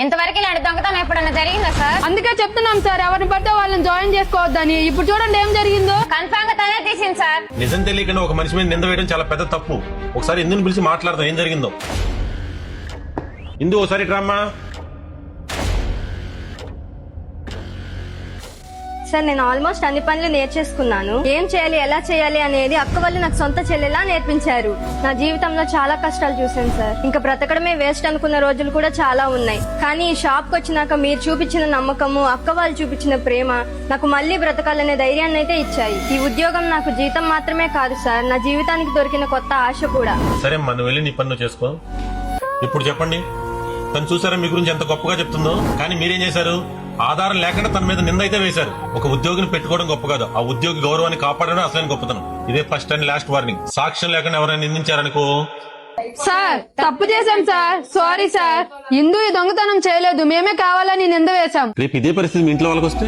ఇంతవరకు ఇలాంటి దొంగతనం ఎప్పుడన్నా జరిగిందా సార్? అందుకే చెప్తున్నాం సార్, ఎవరిని పడితే వాళ్ళని జాయిన్ చేసుకోవద్దని. ఇప్పుడు చూడండి ఏం జరిగిందో. కన్ఫామ్ గా తనే తీసింది సార్. నిజం తెలియకుండా ఒక మనిషి మీద నింద వేయడం చాలా పెద్ద తప్పు. ఒకసారి ఇందుని పిలిచి మాట్లాడదాం ఏం జరిగిందో. ఇందు ఒకసారి డ్రామా. సార్ నేను ఆల్మోస్ట్ అన్ని పనులు నేర్చేసుకున్నాను. ఏం చేయాలి ఎలా చేయాలి అనేది అక్క వాళ్ళు నాకు సొంత చెల్లెలా నేర్పించారు. నా జీవితంలో చాలా కష్టాలు చూసాను సార్. ఇంకా బ్రతకడమే వేస్ట్ అనుకున్న రోజులు కూడా చాలా ఉన్నాయి. కానీ ఈ షాప్ కి వచ్చినాక మీరు చూపించిన నమ్మకము, అక్క వాళ్ళు చూపించిన ప్రేమ నాకు మళ్ళీ బ్రతకాలనే ధైర్యాన్ని అయితే ఇచ్చాయి. ఈ ఉద్యోగం నాకు జీతం మాత్రమే కాదు సార్, నా జీవితానికి దొరికిన కొత్త ఆశ కూడా. సరే అమ్మా, నువ్వు వెళ్ళి నీ పన్ను చేసుకో. ఇప్పుడు చెప్పండి, తను చూసారా మీ గురించి ఎంత గొప్పగా చెప్తుందో? కానీ మీరేం చేశారు? ఆధారం లేకుండా తన మీద నింద అయితే వేశారు. ఒక ఉద్యోగిని పెట్టుకోవడం గొప్ప కాదు, ఆ ఉద్యోగి గౌరవాన్ని కాపాడడం అసలైన గొప్పతనం. ఇదే ఫస్ట్ అండ్ లాస్ట్ వార్నింగ్. సాక్ష్యం లేకుండా ఎవరైనా నిందించారనుకో. సార్ తప్పు చేశాం సార్, సారీ సార్. ఇందు ఈ దొంగతనం చేయలేదు, మేమే కావాలని నింద వేశాం. రేపు ఇదే పరిస్థితి మీ ఇంట్లో వాళ్ళకి వస్తే